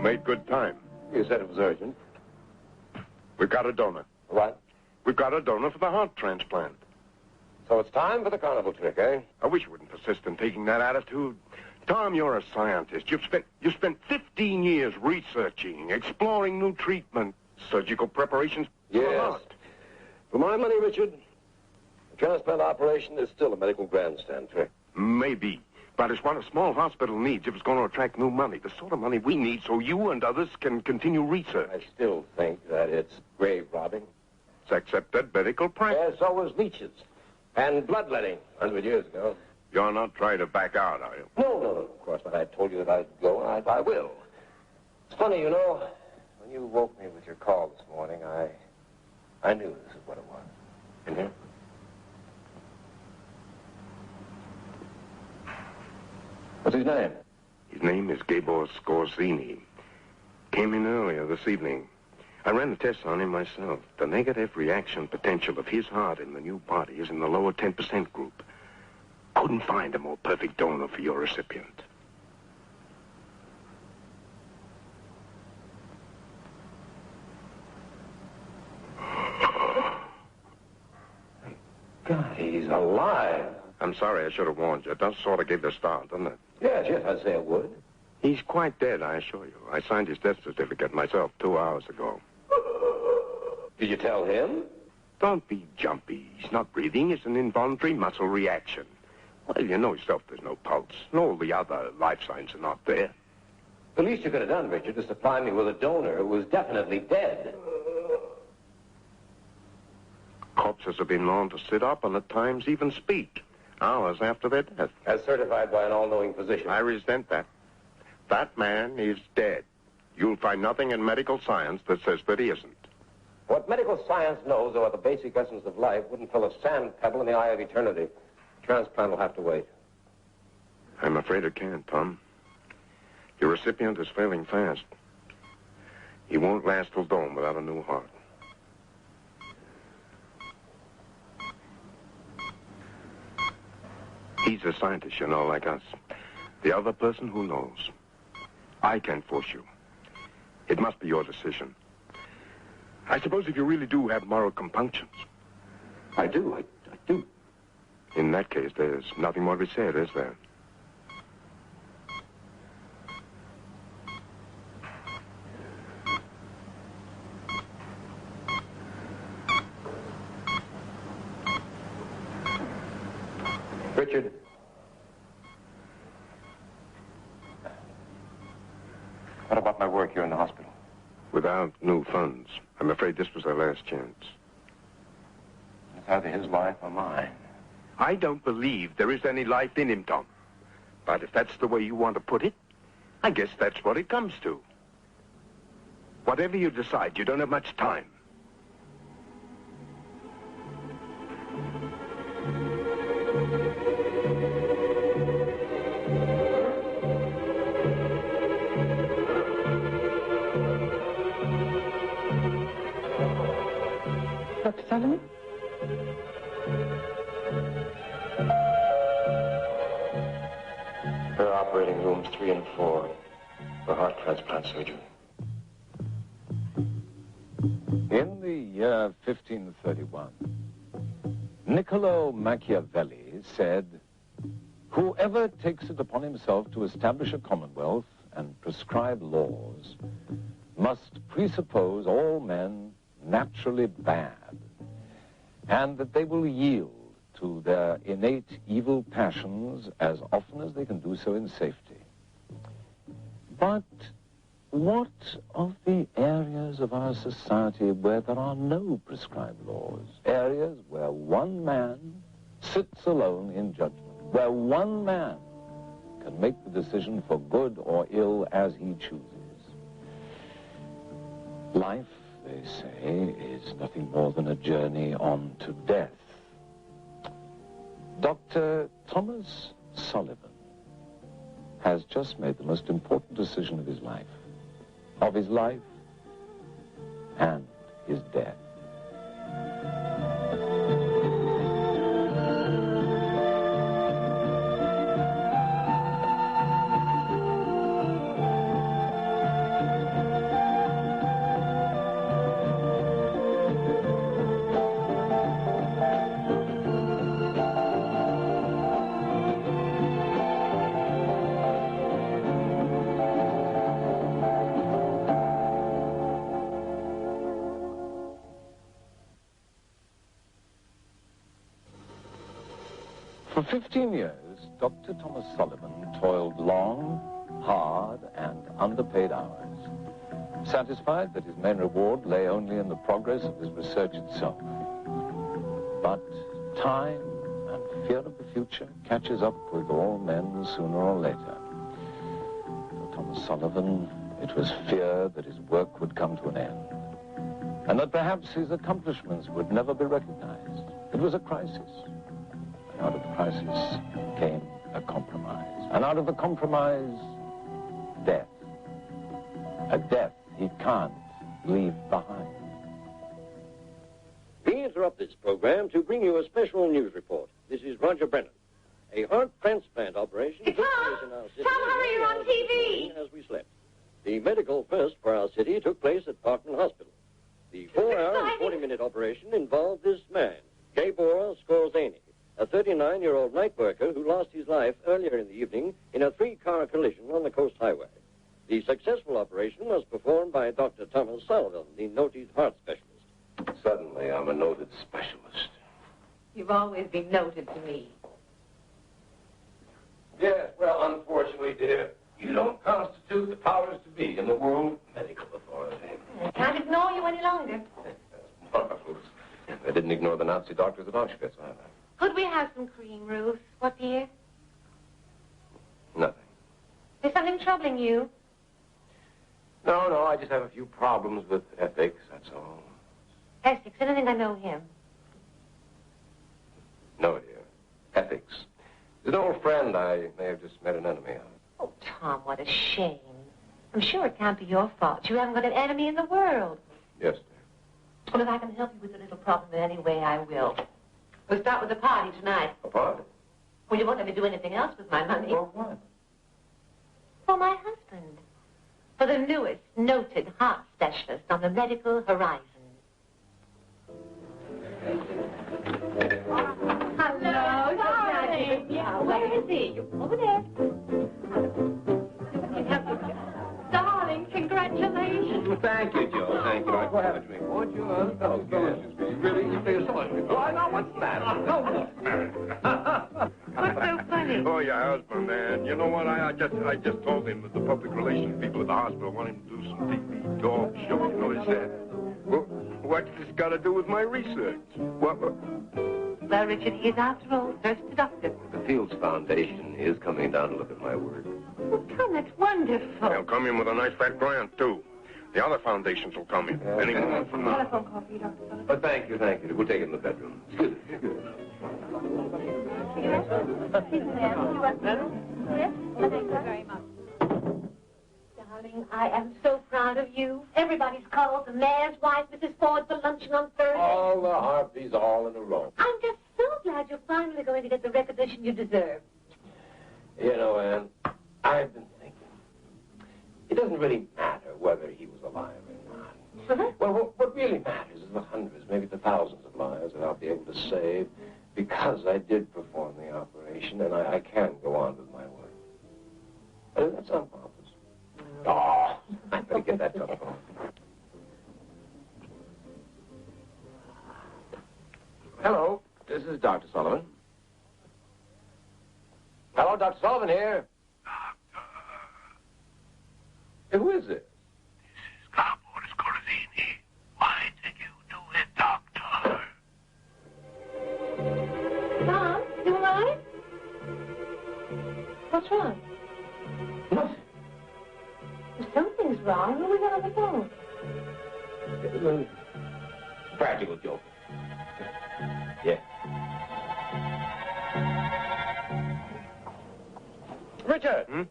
made good time. You said it was urgent. We've got a donor. What? We've got a donor for the heart transplant. So it's time for the carnival trick, eh? I wish you wouldn't persist in taking that attitude. Tom, you're a scientist. You've spent 15 years researching, exploring new treatment, surgical preparations for the Yes. heart. For my money, Richard, the transplant operation is still a medical grandstand trick. Maybe. But it's what a small hospital needs if it's going to attract new money. The sort of money we need so you and others can continue research. I still think that it's grave robbing. It's accepted medical practice. Yes, so was leeches. And bloodletting 100 years ago. You're not trying to back out, are you? No, of course not. I told you that I'd go, and I will. It's funny, you know, when you woke me with your call this morning, I knew this is what it was. In here? What's his name? His name is Gabor Scorzini. Came in earlier this evening. I ran the tests on him myself. The negative reaction potential of his heart in the new body is in the lower 10% group. Couldn't find a more perfect donor for your recipient. God, he's alive. I'm sorry, I should have warned you. It does sort of give the start, doesn't it? Yes, I'd say it would. He's quite dead, I assure you. I signed his death certificate myself 2 hours ago. Did you tell him? Don't be jumpy. He's not breathing. It's an involuntary muscle reaction. Well, you know yourself there's no pulse. And all the other life signs are not there. The least you could have done, Richard, is supply me with a donor who was definitely dead. Corpses have been known to sit up and at times even speak, hours after their death. As certified by an all-knowing physician. I resent that. That man is dead. You'll find nothing in medical science that says that he isn't. What medical science knows about the basic essence of life wouldn't fill a sand pebble in the eye of eternity. Transplant will have to wait. I'm afraid it can't, Tom. Your recipient is failing fast. He won't last till dawn without a new heart. He's a scientist, you know, like us. The other person who knows. I can't force you. It must be your decision. I suppose if you really do have moral compunctions. I do. I do. In that case, there's nothing more to be said, is there? Richard. What about my work here in the hospital? Without new funds, I'm afraid this was our last chance. It's either his life or mine. I don't believe there is any life in him, Tom. But if that's the way you want to put it, I guess that's what it comes to. Whatever you decide, you don't have much time. Dr. Sullivan? Her operating rooms 3 and 4 for heart transplant surgery. In the year 1531, Niccolo Machiavelli said, "Whoever takes it upon himself to establish a commonwealth and prescribe laws must presuppose all men naturally bad, and that they will yield to their innate evil passions as often as they can do so in safety." But what of the areas of our society where there are no prescribed laws? Areas where one man sits alone in judgment, where one man can make the decision for good or ill as he chooses. Life, they say, is nothing more than a journey on to death. Dr. Thomas Sullivan has just made the most important decision of his life and his death. For 15 years, Dr. Thomas Sullivan toiled long, hard, and underpaid hours, satisfied that his main reward lay only in the progress of his research itself. But time and fear of the future catches up with all men sooner or later. For Thomas Sullivan, it was fear that his work would come to an end, and that perhaps his accomplishments would never be recognized. It was a crisis. And out of the crisis came a compromise. And out of the compromise, death. A death he can't leave behind. We interrupt this program to bring you a special news report. This is Roger Brennan. A heart transplant operation took place in our city. Tom, hurry, you're on TV. As we slept. The medical first for our city took place at Parkman Hospital. The 4-hour and 40-minute operation involved this man, Gabor Skorzeny, a 39-year-old night worker who lost his life earlier in the evening in a 3-car collision on the Coast Highway. The successful operation was performed by Dr. Thomas Sullivan, the noted heart specialist. Suddenly, I'm a noted specialist. You've always been noted to me. Yes, well, unfortunately, dear, you don't constitute the powers to be in the World Medical Authority. I can't ignore you any longer. That's marvelous. I didn't ignore the Nazi doctors at Auschwitz either. Could we have some cream, Ruth? What, dear? Nothing. Is something troubling you? No, I just have a few problems with ethics, that's all. Essex, I don't think I know him. No, dear. Ethics. He's an old friend I may have just met an enemy of. Oh, Tom, what a shame. I'm sure it can't be your fault. You haven't got an enemy in the world. Yes, dear. Well, if I can help you with a little problem in any way, I will. We'll start with the party tonight. A party? Well, you won't let me do anything else with my money. For what? For my husband. For the newest noted heart specialist on the medical horizon. Hello, darling. Yeah, where is he? Over there. Darling, congratulations. Thank you, Joe. Thank you. Go have a drink, won't you? Oh, yes. You feel so much. Why not? What's the matter? What's so funny? Oh, your husband, man. You know what? I just told him that the public relations people at the hospital want him to do some TV talk show. You know, he said, well, what's this got to do with my research? What? Well, Richard, he is, after all, first deductive. The Fields Foundation is coming down to look at my work. Oh, Tom, that's wonderful. They'll come in with a nice fat grant, too. The other foundations will come in any moment from now. Telephone call for you, Dr. Sullivan. But thank you. We'll take it in the bedroom. Excuse me. Yes? Thank you very much. Darling, I am so proud of you. Everybody's called. The mayor's wife, Mrs. Ford, for luncheon on Thursday. All the harpies all in a row. I'm just so glad you're finally going to get the recognition you deserve. You know, Anne, I've been thinking. It doesn't really matter whether he was alive or not. Well, what really matters is the hundreds, maybe the thousands of lives that I'll be able to save because I did perform the operation and I can go on with my work. Does that sound pompous? Oh, I better get that telephone. Hello, this is Dr. Sullivan. Hello, Dr. Sullivan here. Hey, who is this? This is Gabor Skorzeny. Why did you do it, Doctor? Tom, you all right? What's wrong? Nothing. Something's wrong. Who was on the phone? It was a practical joke. Yeah. Richard! Hmm?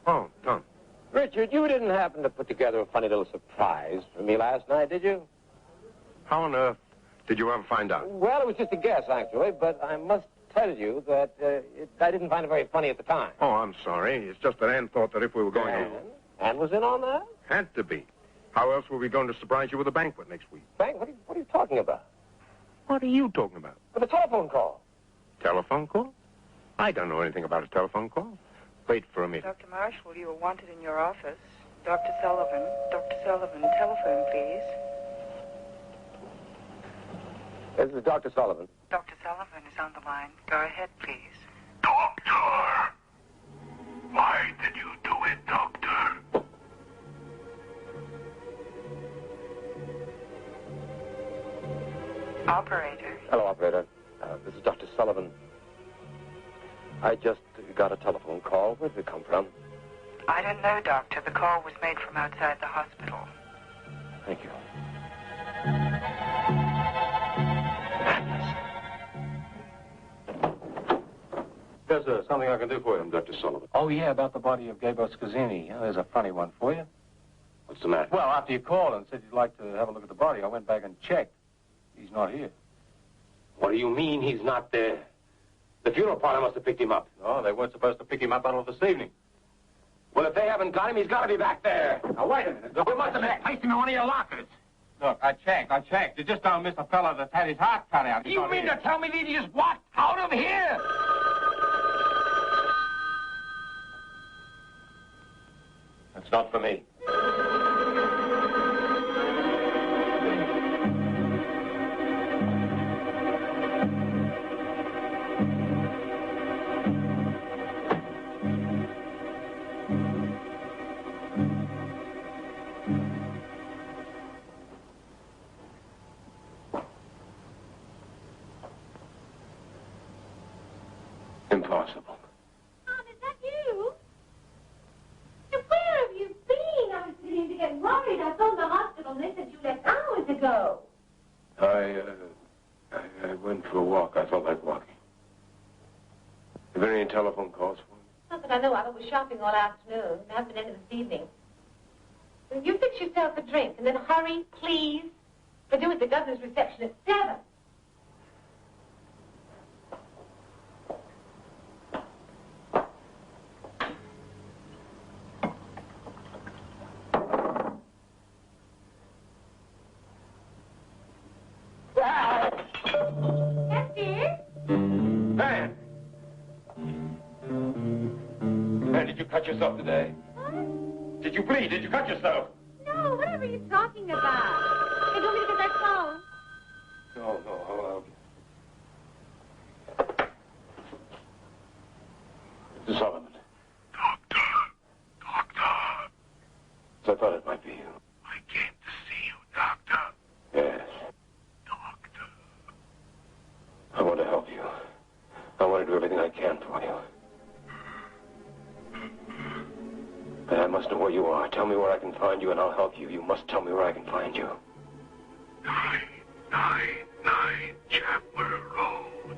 Oh, Tom. Richard, you didn't happen to put together a funny little surprise for me last night, did you? How on earth did you ever find out? Well, it was just a guess, actually, but I must tell you that I didn't find it very funny at the time. Oh, I'm sorry. It's just that Ann thought that if we were going to... Ann was in on that? Had to be. How else were we going to surprise you with a banquet next week? Frank, what are you talking about? What are you talking about? With a telephone call. Telephone call? I don't know anything about a telephone call. Wait for a minute. Dr. Marshall, you are wanted in your office. Dr. Sullivan, telephone, please. This is Dr. Sullivan. Dr. Sullivan is on the line. Go ahead, please. Doctor! Why did you do it, Doctor? Operator. Hello, operator. This is Dr. Sullivan. I just got a telephone call. Where did it come from? I don't know, Doctor. The call was made from outside the hospital. Thank you. There's something I can do for you, Dr. Sullivan. Oh, yeah, about the body of Gabor Scazzini. Yeah, there's a funny one for you. What's the matter? Well, after you called and said you'd like to have a look at the body, I went back and checked. He's not here. What do you mean he's not there? The funeral parlor must have picked him up. No, they weren't supposed to pick him up until this evening. Well, if they haven't got him, he's got to be back there. Now, wait a minute. You must have misplaced him in one of your lockers. Look, I checked. You just don't miss a fella that's had his heart cut out. You mean to tell me that he just walked out of here? That's not for me. Impossible. Mom, is that you? And where have you been? I was beginning to get worried. I phoned the hospital and they said you left hours ago. I went for a walk. I felt like walking. Have there any telephone calls for me? Not that I know of. I was shopping all afternoon. There hasn't been any this evening. You fix yourself a drink and then hurry, please. We're due at the governor's reception at 7. Yes, dear? Man! Man, did you cut yourself today? What? Did you bleed? Did you cut yourself? No, whatever are you talking about? Hey, do you want me to get that phone? No, I'll Mr. Sullivan. Doctor. So I thought it might be you. I came to see you, Doctor. Yes. Doctor. I want to help you. I want to do everything I can for you. But I must know where you are. Tell me where I can find you, and I'll help you. You must tell me where I can find you. 999 Chapel Road.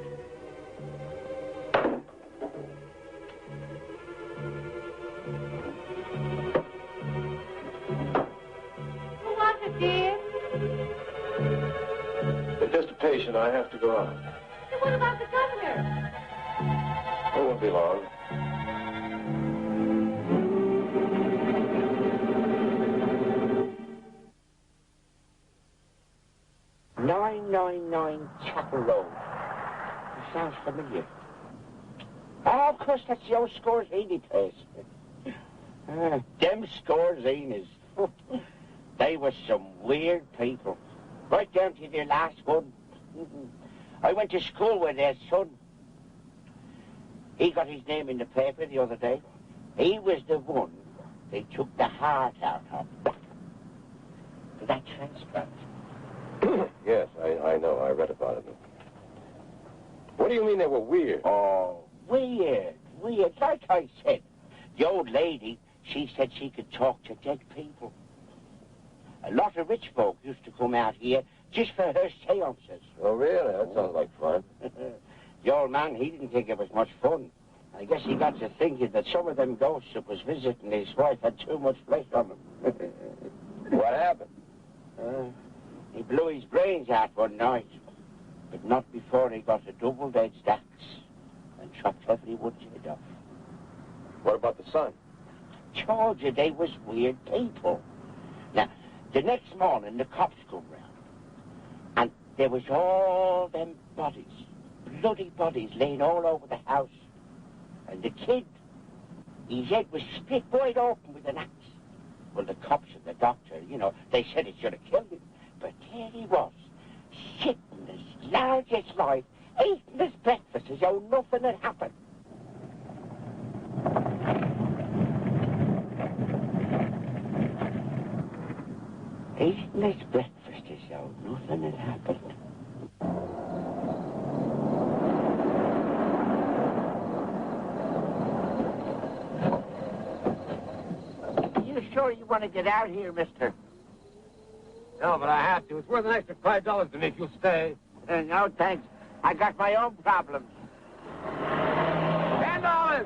Who was it, dear? If just a patient, I have to go out. Then what about the governor? It won't be long. "999 Chapel Road." It sounds familiar. Oh, of course, that's the old Scorzini place. Them Scorzinis. They were some weird people. Right down to their last one. I went to school with their son. He got his name in the paper the other day. He was the one they took the heart out of for that transplant. Yes, I know. I read about it. What do you mean they were weird? Oh, weird. Like I said, the old lady, she said she could talk to dead people. A lot of rich folk used to come out here just for her seances. Oh, really? That sounds like fun. The old man, he didn't think it was much fun. I guess he got to thinking that some of them ghosts that was visiting his wife had too much flesh on them. What happened? He blew his brains out one night, but not before he got a double-edged axe and chopped every wood's head off. What about the son? Told you they was weird people. Now, the next morning, the cops come round, and there was all them bodies, bloody bodies, laying all over the house. And the kid, his head was split wide open with an axe. Well, the cops and the doctor, they said it should have killed him. But there he was, sitting as large as life, eating his breakfast as though nothing had happened. eating his breakfast as though nothing had happened. Are you sure you want to get out here, mister? No, but I have to. It's worth an extra $5 to me if you'll stay. No, thanks. I got my own problems. $10!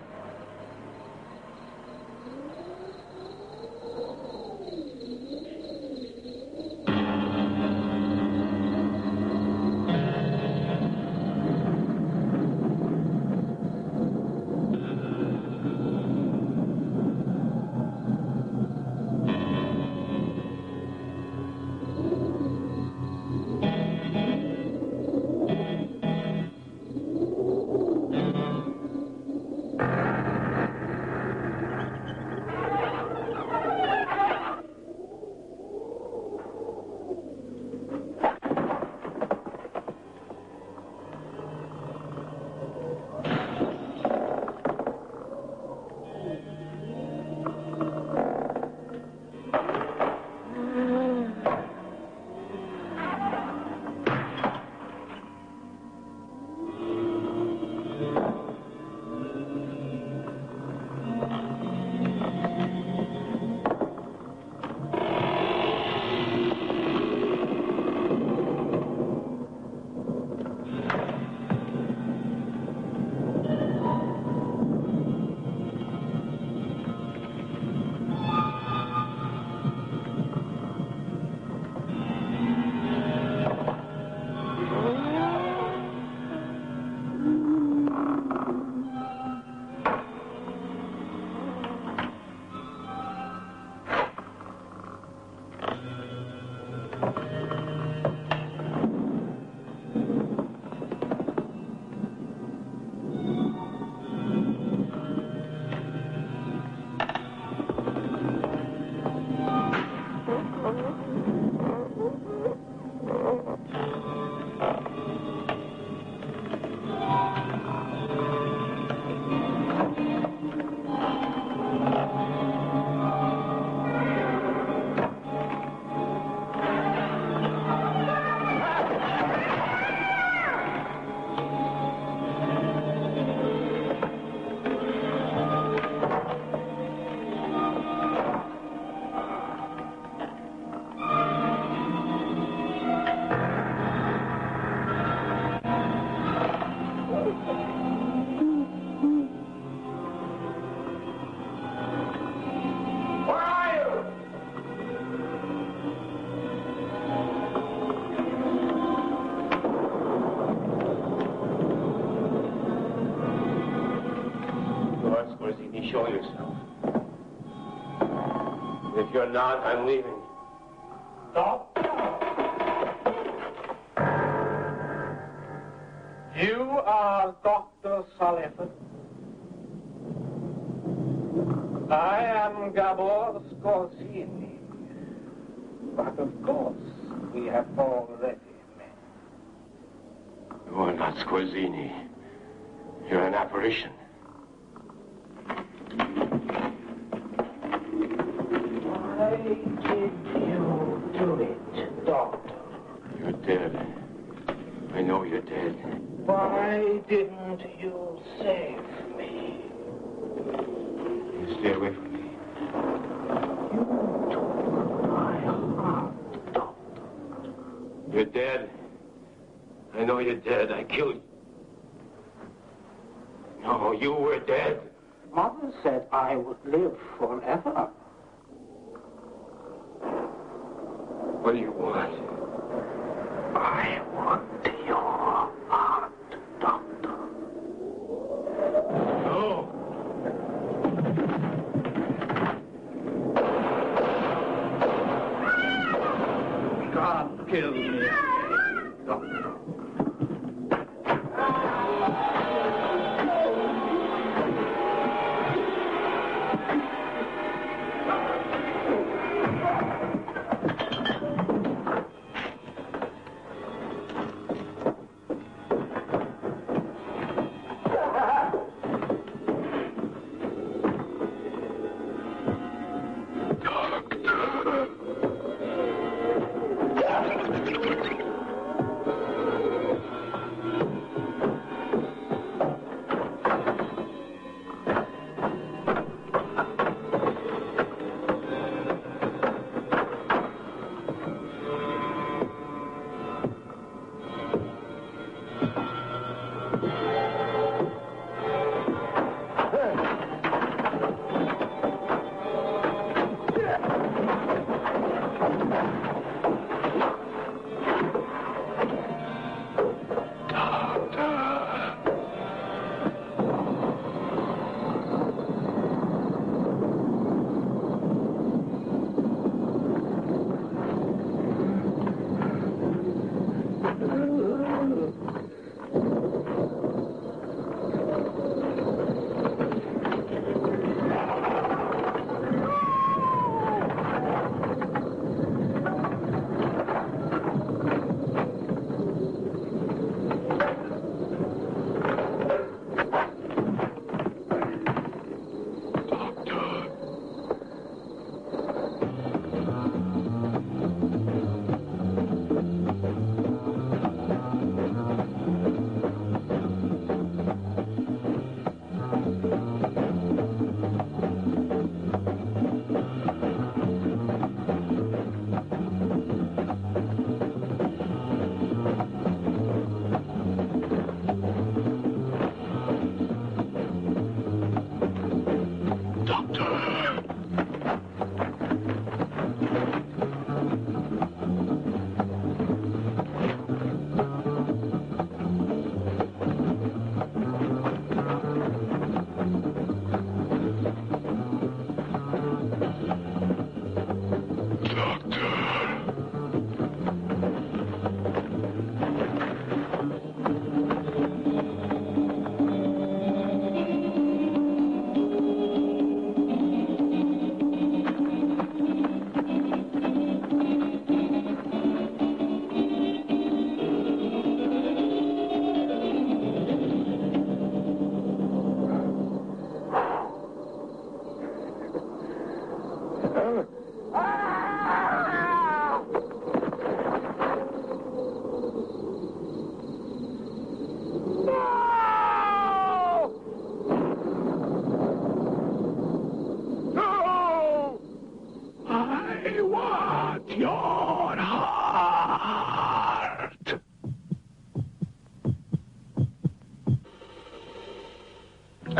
Show yourself. If you're not, I'm leaving. Doctor! You are Dr. Sullivan. I am Gabor Skorzeny. But of course, we have already met. You are not Skorzeny. You're an apparition. Why did you do it, Doctor? You're dead. I know you're dead. Why didn't you save me? You stay away from me. You took my heart, Doctor. You're dead. I know you're dead. I killed you. No, you were dead. Mother said I would live forever. What do you want? I want your heart, Doctor. No. God kill me, Doctor.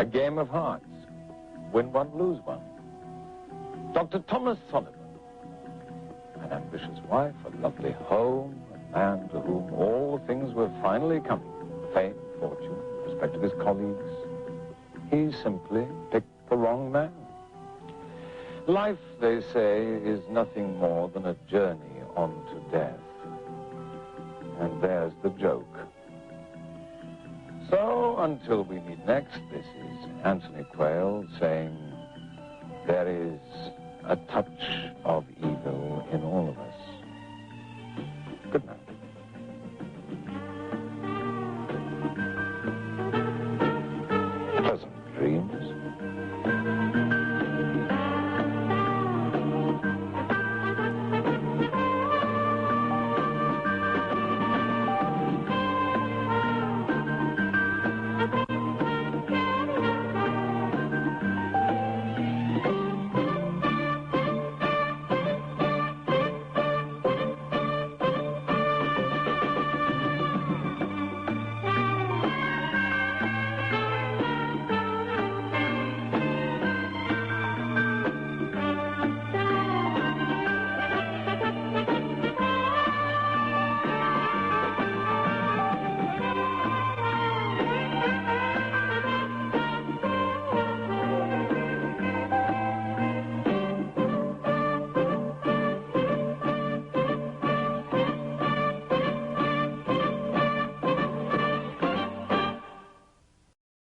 A game of hearts. Win one, lose one. Dr. Thomas Sullivan. An ambitious wife, a lovely home, a man to whom all things were finally coming. Fame, fortune, respect of his colleagues. He simply picked the wrong man. Life, they say, is nothing more than a journey on to death. And there's the joke. So, until we meet next, this is Anthony Quayle saying, there is a touch of evil in all of us. Good night.